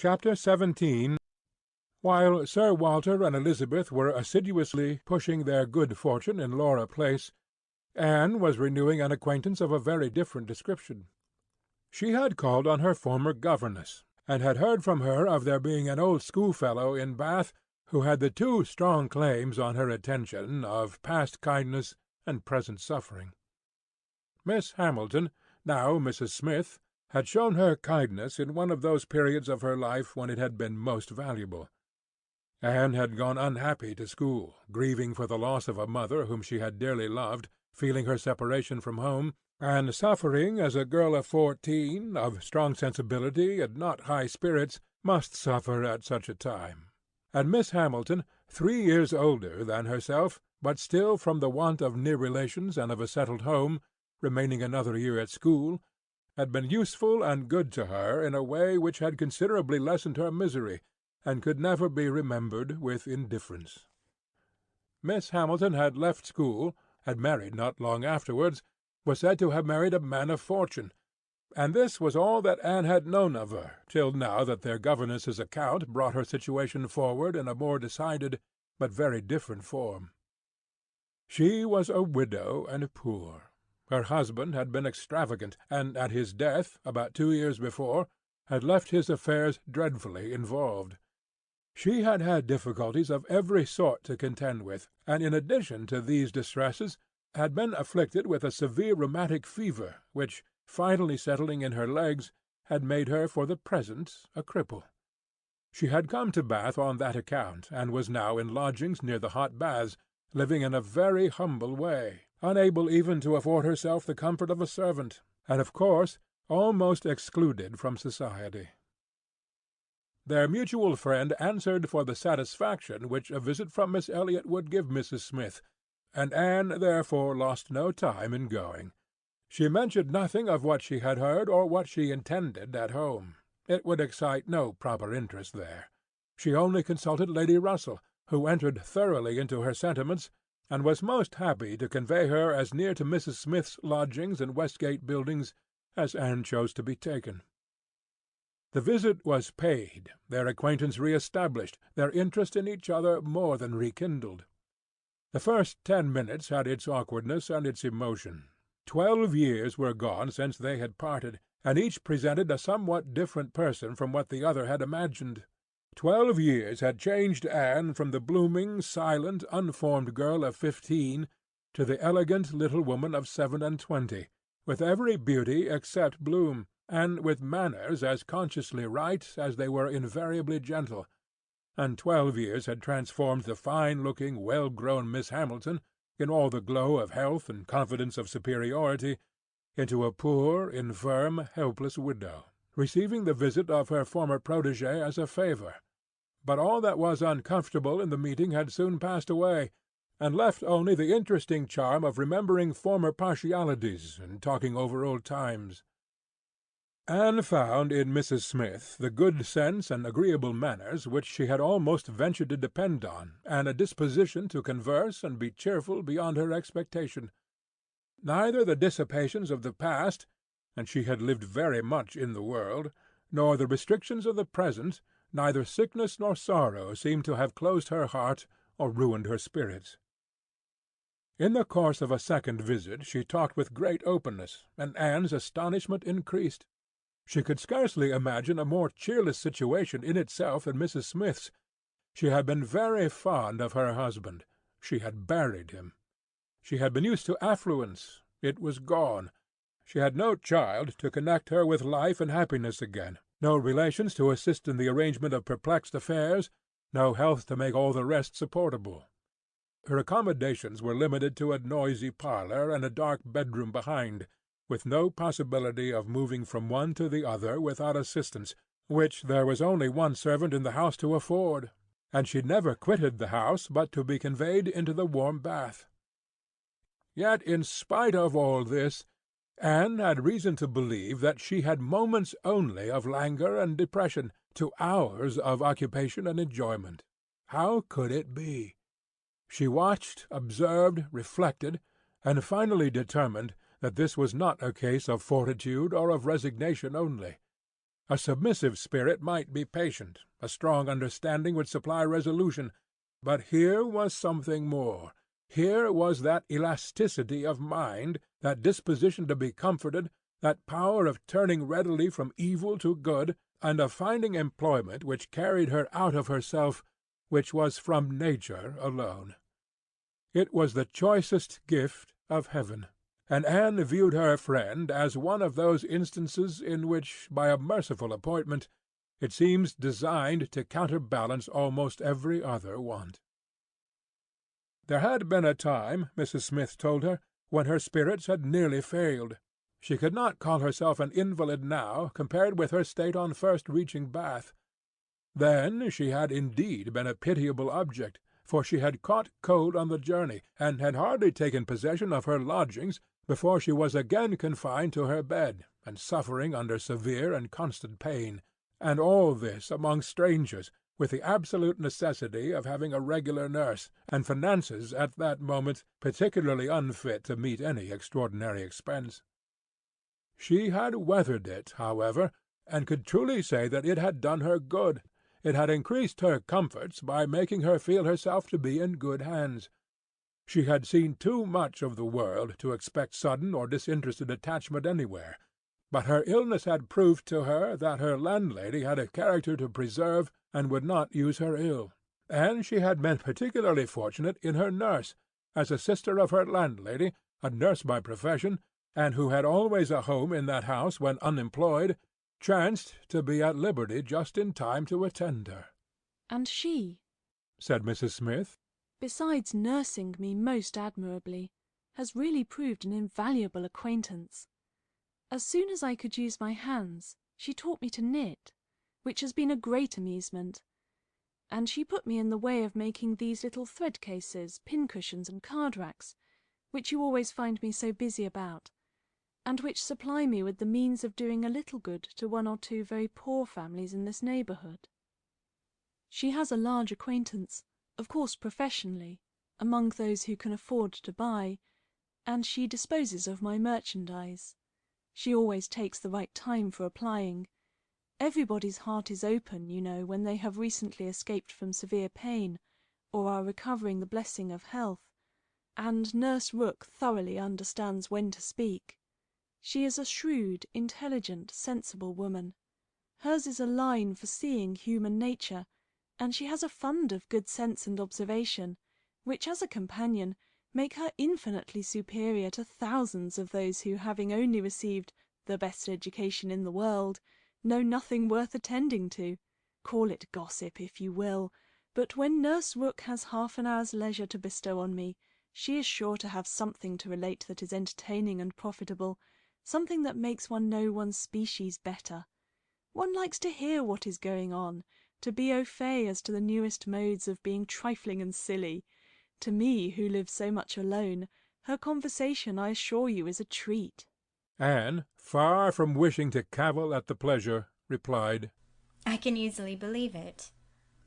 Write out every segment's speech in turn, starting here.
Chapter 17. While Sir Walter and Elizabeth were assiduously pushing their good fortune in Laura Place, Anne was renewing an acquaintance of a very different description. She had called on her former governess, and had heard from her of there being an old schoolfellow in Bath who had the two strong claims on her attention of past kindness and present suffering. Miss Hamilton, now Mrs. Smith, had shown her kindness in one of those periods of her life when it had been most valuable. Anne had gone unhappy to school, grieving for the loss of a mother whom she had dearly loved, feeling her separation from home, and suffering as a girl of 14, of strong sensibility and not high spirits, must suffer at such a time. And Miss Hamilton, 3 years older than herself, but still from the want of near relations and of a settled home, remaining another year at school, had been useful and good to her in a way which had considerably lessened her misery, and could never be remembered with indifference. Miss Hamilton had left school, had married not long afterwards, was said to have married a man of fortune, and this was all that Anne had known of her till now that their governess's account brought her situation forward in a more decided but very different form. She was a widow and poor. Her husband had been extravagant, and at his death, about 2 years before, had left his affairs dreadfully involved. She had had difficulties of every sort to contend with, and in addition to these distresses had been afflicted with a severe rheumatic fever, which, finally settling in her legs, had made her for the present a cripple. She had come to Bath on that account, and was now in lodgings near the hot baths, living in a very humble way, unable even to afford herself the comfort of a servant, and of course almost excluded from society. Their mutual friend answered for the satisfaction which a visit from Miss Elliot would give Mrs. Smith, and Anne therefore lost no time in going. She mentioned nothing of what she had heard or what she intended at home. It would excite no proper interest there. She only consulted Lady Russell, who entered thoroughly into her sentiments, and was most happy to convey her as near to Mrs. Smith's lodgings in Westgate Buildings as Anne chose to be taken. The visit was paid, their acquaintance re-established, their interest in each other more than rekindled. The first 10 minutes had its awkwardness and its emotion. 12 years were gone since they had parted, and each presented a somewhat different person from what the other had imagined. 12 years had changed Anne from the blooming, silent, unformed girl of 15 to the elegant little woman of 27, with every beauty except bloom, and with manners as consciously right as they were invariably gentle. And 12 years had transformed the fine-looking, well-grown Miss Hamilton, in all the glow of health and confidence of superiority, into a poor, infirm, helpless widow, receiving the visit of her former protégé as a favour. But all that was uncomfortable in the meeting had soon passed away, and left only the interesting charm of remembering former partialities and talking over old times. Anne found in Mrs. Smith the good sense and agreeable manners which she had almost ventured to depend on, and a disposition to converse and be cheerful beyond her expectation. Neither the dissipations of the past, and she had lived very much in the world, nor the restrictions of the present, neither sickness nor sorrow seemed to have closed her heart or ruined her spirits. In the course of a second visit she talked with great openness, and Anne's astonishment increased. She could scarcely imagine a more cheerless situation in itself than Mrs. Smith's. She had been very fond of her husband. She had buried him. She had been used to affluence. It was gone. She had no child to connect her with life and happiness again, no relations to assist in the arrangement of perplexed affairs, no health to make all the rest supportable. Her accommodations were limited to a noisy parlour and a dark bedroom behind, with no possibility of moving from one to the other without assistance, which there was only one servant in the house to afford, and she never quitted the house but to be conveyed into the warm bath. Yet, in spite of all this, Anne had reason to believe that she had moments only of languor and depression, to hours of occupation and enjoyment. How could it be? She watched, observed, reflected, and finally determined that this was not a case of fortitude or of resignation only. A submissive spirit might be patient, a strong understanding would supply resolution, but here was something more. Here was that elasticity of mind, that disposition to be comforted, that power of turning readily from evil to good, and of finding employment which carried her out of herself, which was from nature alone. It was the choicest gift of heaven, and Anne viewed her friend as one of those instances in which, by a merciful appointment, it seems designed to counterbalance almost every other want. There had been a time, Mrs. Smith told her, when her spirits had nearly failed. She could not call herself an invalid now, compared with her state on first reaching Bath. Then she had indeed been a pitiable object, for she had caught cold on the journey, and had hardly taken possession of her lodgings before she was again confined to her bed, and suffering under severe and constant pain, and all this among strangers, with the absolute necessity of having a regular nurse, and finances at that moment particularly unfit to meet any extraordinary expense. She had weathered it, however, and could truly say that it had done her good. It had increased her comforts by making her feel herself to be in good hands. She had seen too much of the world to expect sudden or disinterested attachment anywhere, but her illness had proved to her that her landlady had a character to preserve and would not use her ill, and she had been particularly fortunate in her nurse, as a sister of her landlady, a nurse by profession, and who had always a home in that house when unemployed, chanced to be at liberty just in time to attend her. "And she," said Mrs. Smith, "besides nursing me most admirably, has really proved an invaluable acquaintance. As soon as I could use my hands, she taught me to knit, which has been a great amusement, and she put me in the way of making these little thread cases, pin-cushions, and card-racks, which you always find me so busy about, and which supply me with the means of doing a little good to one or two very poor families in this neighbourhood. She has a large acquaintance, of course professionally, among those who can afford to buy, and she disposes of my merchandise. She always takes the right time for applying. Everybody's heart is open, you know, when they have recently escaped from severe pain, or are recovering the blessing of health, and Nurse Rook thoroughly understands when to speak. She is a shrewd, intelligent, sensible woman. Hers is a line for seeing human nature, and she has a fund of good sense and observation, which, as a companion, make her infinitely superior to thousands of those who, having only received the best education in the world, know nothing worth attending to. Call it gossip, if you will, but when Nurse Rook has half an hour's leisure to bestow on me, she is sure to have something to relate that is entertaining and profitable, something that makes one know one's species better. One likes to hear what is going on, to be au fait as to the newest modes of being trifling and silly. To me, who live so much alone, her conversation, I assure you, is a treat." Anne, far from wishing to cavil at the pleasure, replied, "I can easily believe it.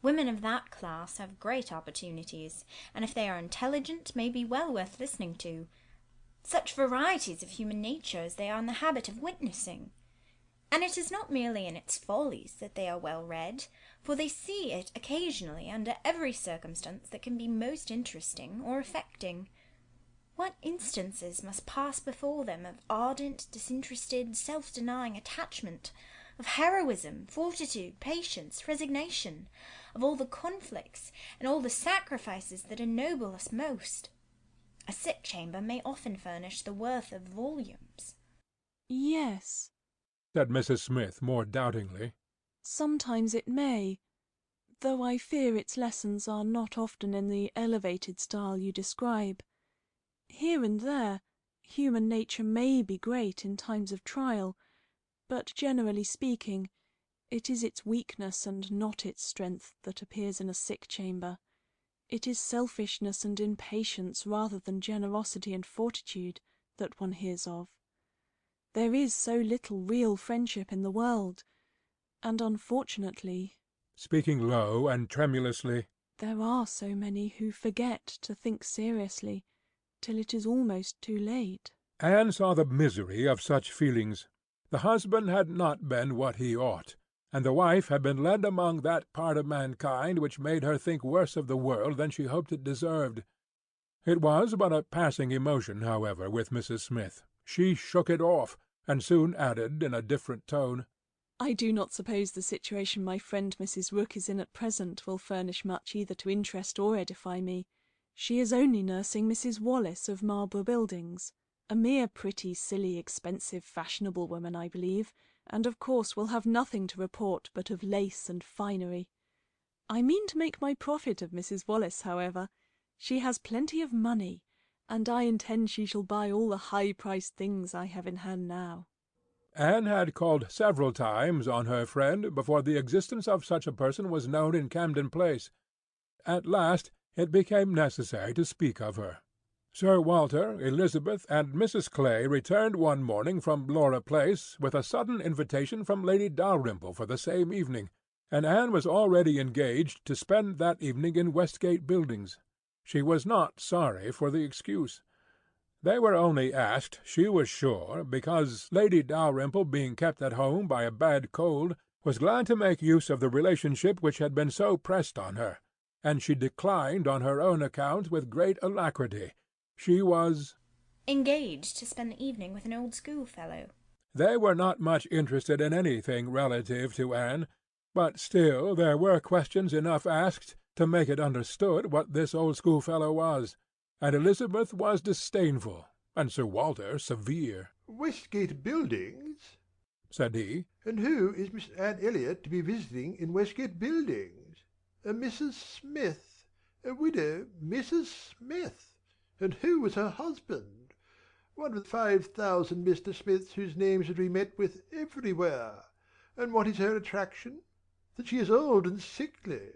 Women of that class have great opportunities, and if they are intelligent, may be well worth listening to. Such varieties of human nature as they are in the habit of witnessing. And it is not merely in its follies that they are well read, for they see it occasionally under every circumstance that can be most interesting or affecting. What instances must pass before them of ardent, disinterested, self-denying attachment, of heroism, fortitude, patience, resignation, of all the conflicts and all the sacrifices that ennoble us most. A sick chamber may often furnish the worth of volumes." "Yes," said Mrs. Smith more doubtingly. "sometimes it may, though I fear its lessons are not often in the elevated style you describe. Here and there, human nature may be great in times of trial, but generally speaking, it is its weakness and not its strength that appears in a sick chamber. It is selfishness and impatience rather than generosity and fortitude that one hears of. There is so little real friendship in the world, and unfortunately," speaking low and tremulously, "there are so many who forget to think seriously till it is almost too late." Anne saw the misery of such feelings, The husband had not been what he ought, and the wife had been led among that part of mankind which made her think worse of the world than she hoped it deserved. It was but a passing emotion, however, with Mrs. Smith. She shook it off, and soon added, in a different tone, "I do not suppose the situation my friend Mrs. Rook is in at present will furnish much either to interest or edify me. She is only nursing Mrs. Wallace of Marlborough Buildings, a mere pretty, silly, expensive, fashionable woman, I believe, and of course will have nothing to report but of lace and finery. I mean to make my profit of Mrs. Wallace, however. She has plenty of money, and I intend she shall buy all the high-priced things I have in hand now." Anne had called several times on her friend before the existence of such a person was known in Camden Place. At last it became necessary to speak of her. Sir Walter, Elizabeth, and Mrs. Clay returned one morning from Laura Place with a sudden invitation from Lady Dalrymple for the same evening, and Anne was already engaged to spend that evening in Westgate Buildings. She was not sorry for the excuse. They were only asked, she was sure, because Lady Dalrymple, being kept at home by a bad cold, was glad to make use of the relationship which had been so pressed on her, and she declined on her own account with great alacrity. She was engaged to spend the evening with an old schoolfellow. They were not much interested in anything relative to Anne, but still there were questions enough asked to make it understood what this old schoolfellow was, and Elizabeth was disdainful, and Sir Walter severe. "Westgate Buildings?" said he. "And who is Miss Anne Elliot to be visiting in Westgate Buildings? A Mrs. Smith, a widow Mrs. Smith. And who was her husband? One of 5,000 Mr. Smiths whose names are to be met with everywhere. And what is her attraction? That she is old and sickly.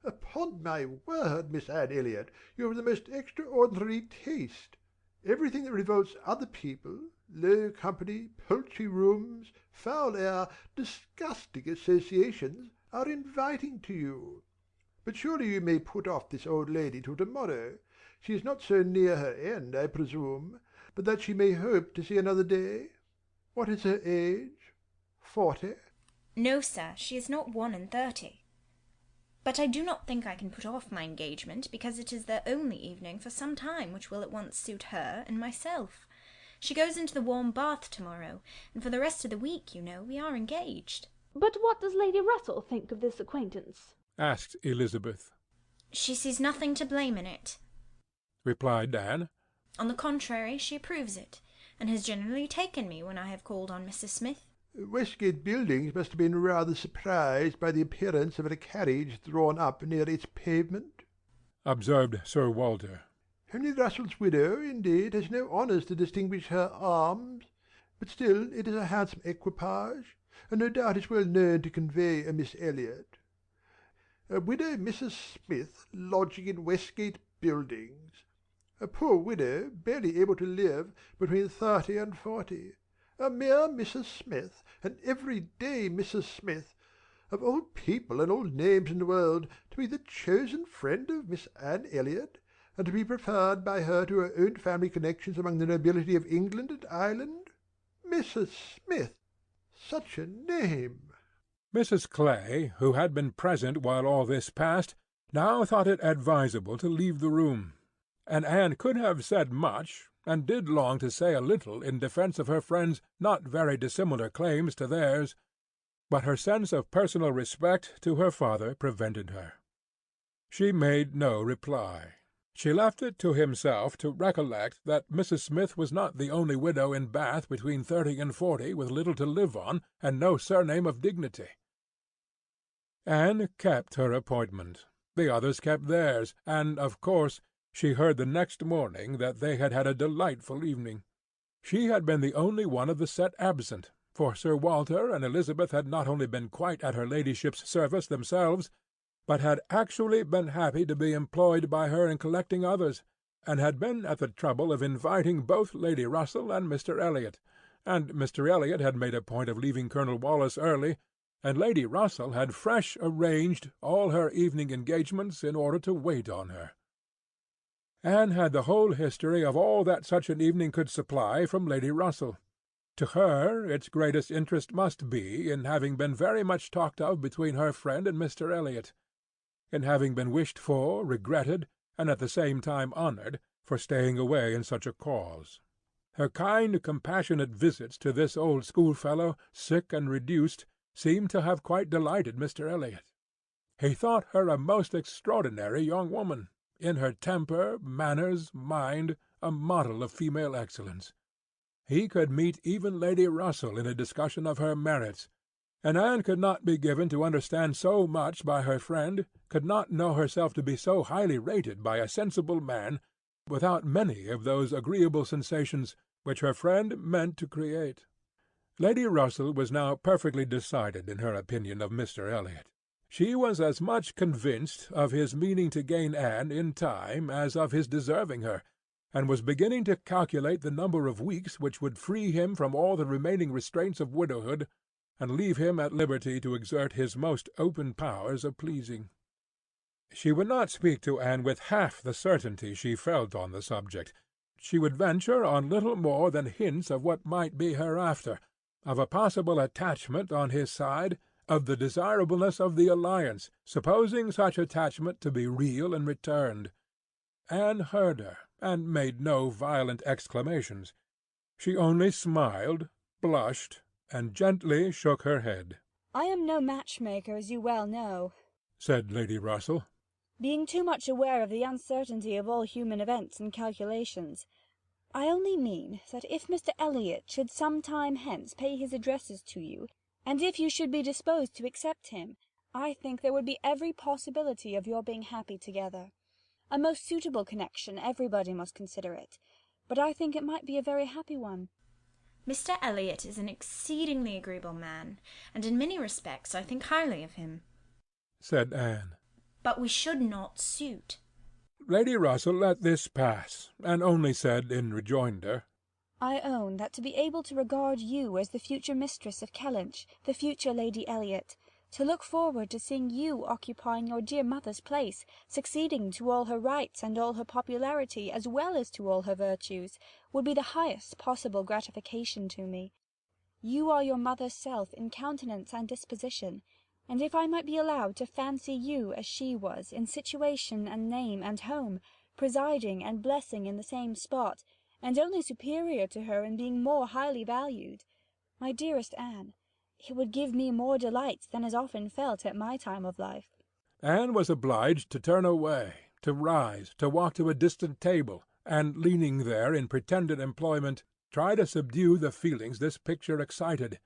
Upon my word, Miss Anne Elliot, you have the most extraordinary taste. Everything that revolts other people, low company, poultry rooms, foul air, disgusting associations, are inviting to you. But surely you may put off this old lady till to-morrow. She is not so near her end, I presume, but that she may hope to see another day. What is her age? 40? No, sir, she is not 31. But I do not think I can put off my engagement, because it is the only evening for some time which will at once suit her and myself. She goes into the warm bath to-morrow, and for the rest of the week, you know, we are engaged." "But what does Lady Russell think of this acquaintance?" asked Elizabeth. "She sees nothing to blame in it," replied Anne. "On the contrary, she approves it, and has generally taken me when I have called on Mrs. Smith." Westgate Buildings must have been rather surprised by the appearance of a carriage drawn up near its pavement," observed Sir Walter. "Henry Russell's widow, indeed, has no honours to distinguish her arms, but still it is a handsome equipage, and no doubt is well known to convey a Miss Elliot. A widow Mrs. Smith lodging in Westgate Buildings. A poor widow barely able to live between 30 and 40. A mere Mrs. Smith, an everyday Mrs. Smith, of all people and all names in the world, to be the chosen friend of Miss Anne Elliot, and to be preferred by her to her own family connections among the nobility of England and Ireland. Mrs. Smith! Such a name!" Mrs. Clay, who had been present while all this passed, now thought it advisable to leave the room, and Anne could have said much, and did long to say a little in defence of her friend's not very dissimilar claims to theirs, but her sense of personal respect to her father prevented her. She made no reply. She left it to himself to recollect that Mrs. Smith was not the only widow in Bath between 30 and 40 with little to live on, and no surname of dignity. Anne kept her appointment. The others kept theirs, and, of course, she heard the next morning that they had had a delightful evening. She had been the only one of the set absent, for Sir Walter and Elizabeth had not only been quite at her ladyship's service themselves, but had actually been happy to be employed by her in collecting others, and had been at the trouble of inviting both Lady Russell and Mr. Elliot, and Mr. Elliot had made a point of leaving Colonel Wallis early, and Lady Russell had fresh arranged all her evening engagements in order to wait on her. Anne had the whole history of all that such an evening could supply from Lady Russell. To her its greatest interest must be in having been very much talked of between her friend and Mr. Elliot, in having been wished for, regretted, and at the same time honoured, for staying away in such a cause. Her kind, compassionate visits to this old schoolfellow, sick and reduced, seemed to have quite delighted Mr. Elliot. He thought her a most extraordinary young woman, in her temper, manners, mind, a model of female excellence. He could meet even Lady Russell in a discussion of her merits, and Anne could not be given to understand so much by her friend, could not know herself to be so highly rated by a sensible man, without many of those agreeable sensations which her friend meant to create. Lady Russell was now perfectly decided in her opinion of Mr. Elliot. She was as much convinced of his meaning to gain Anne in time as of his deserving her, and was beginning to calculate the number of weeks which would free him from all the remaining restraints of widowhood, and leave him at liberty to exert his most open powers of pleasing. She would not speak to Anne with half the certainty she felt on the subject. She would venture on little more than hints of what might be hereafter, of a possible attachment on his side, of the desirableness of the alliance, supposing such attachment to be real and returned. Anne heard her, and made no violent exclamations. She only smiled, blushed, and gently shook her head. "I am no matchmaker, as you well know," said Lady Russell, "being too much aware of the uncertainty of all human events and calculations. I only mean that if Mr. Elliot should some time hence pay his addresses to you, and if you should be disposed to accept him, I think there would be every possibility of your being happy together. A most suitable connection, everybody must consider it, but I think it might be a very happy one." Mr. Elliot is an exceedingly agreeable man, and in many respects I think highly of him. said Anne. But we should not suit. Lady Russell let this pass, and only said in rejoinder, "I own that to be able to regard you as the future mistress of Kellynch, the future Lady Elliot, to look forward to seeing you occupying your dear mother's place, succeeding to all her rights and all her popularity as well as to all her virtues, would be the highest possible gratification to me. You are your mother's self in countenance and disposition, and if I might be allowed to fancy you as she was in situation and name and home, presiding and blessing in the same spot, and only superior to her in being more highly valued, my dearest Anne, it would give me more delight than is often felt at my time of life." Anne was obliged to turn away, to rise, to walk to a distant table, and, leaning there in pretended employment, try to subdue the feelings this picture excited.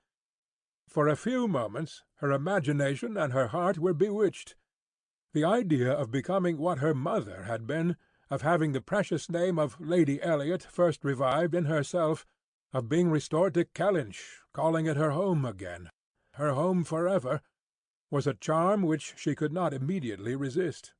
For a few moments her imagination and her heart were bewitched. The idea of becoming what her mother had been, of having the precious name of Lady Elliot first revived in herself, of being restored to Kellynch, calling it her home again, her home for ever, was a charm which she could not immediately resist.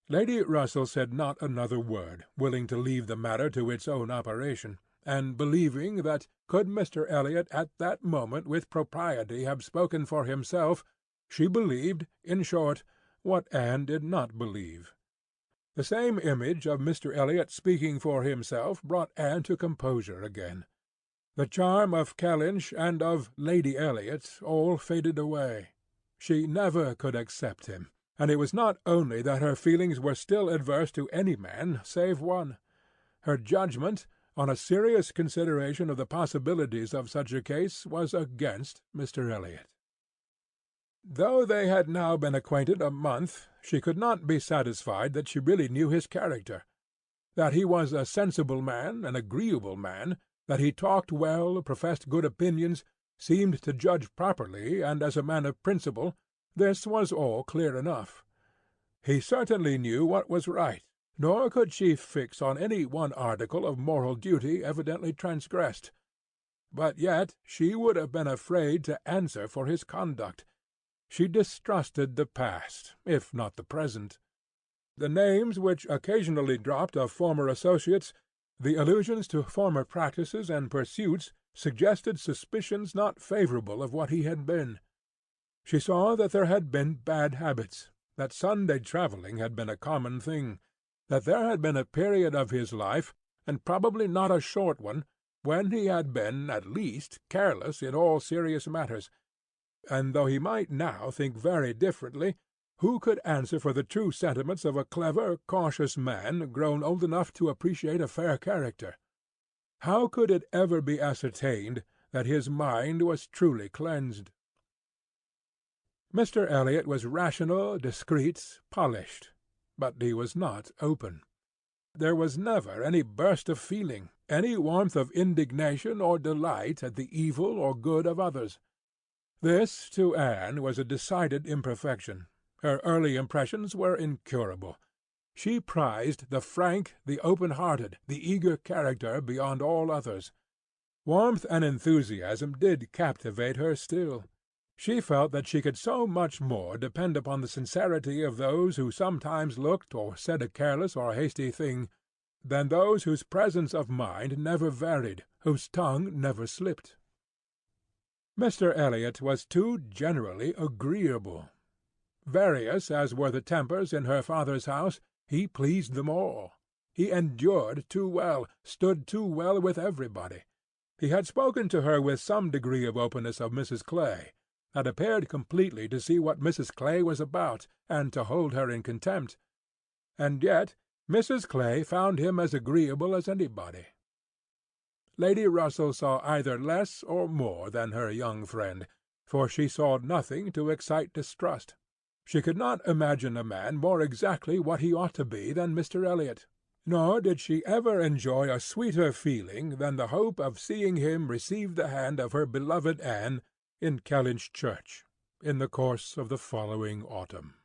Lady Russell said not another word, willing to leave the matter to its own operation, and believing that, could Mr. Elliot at that moment with propriety have spoken for himself, she believed, in short, what Anne did not believe. The same image of Mr. Elliot speaking for himself brought Anne to composure again. The charm of Kellynch and of Lady Elliot all faded away. She never could accept him, and it was not only that her feelings were still adverse to any man save one. Her judgment, on a serious consideration of the possibilities of such a case, was against Mr. Elliot. Though they had now been acquainted a month, she could not be satisfied that she really knew his character. That he was a sensible man, an agreeable man, that he talked well, professed good opinions, seemed to judge properly and as a man of principle, this was all clear enough. He certainly knew what was right, nor could she fix on any one article of moral duty evidently transgressed. But yet she would have been afraid to answer for his conduct. She distrusted the past, if not the present. The names which occasionally dropped of former associates, the allusions to former practices and pursuits, suggested suspicions not favourable of what he had been. She saw that there had been bad habits, that Sunday travelling had been a common thing, that there had been a period of his life, and probably not a short one, when he had been, at least, careless in all serious matters, and though he might now think very differently, who could answer for the true sentiments of a clever, cautious man grown old enough to appreciate a fair character? How could it ever be ascertained that his mind was truly cleansed? Mr. Elliot was rational, discreet, polished, but he was not open. There was never any burst of feeling, any warmth of indignation or delight at the evil or good of others. This, to Anne, was a decided imperfection. Her early impressions were incurable. She prized the frank, the open-hearted, the eager character beyond all others. Warmth and enthusiasm did captivate her still. She felt that she could so much more depend upon the sincerity of those who sometimes looked or said a careless or hasty thing, than those whose presence of mind never varied, whose tongue never slipped. Mr. Elliot was too generally agreeable. Various as were the tempers in her father's house, he pleased them all. He endured too well, stood too well with everybody. He had spoken to her with some degree of openness of Mrs. Clay, had appeared completely to see what Mrs. Clay was about, and to hold her in contempt. And yet Mrs. Clay found him as agreeable as anybody. Lady Russell saw either less or more than her young friend, for she saw nothing to excite distrust. She could not imagine a man more exactly what he ought to be than Mr. Elliot, nor did she ever enjoy a sweeter feeling than the hope of seeing him receive the hand of her beloved Anne in Kellynch Church, in the course of the following autumn.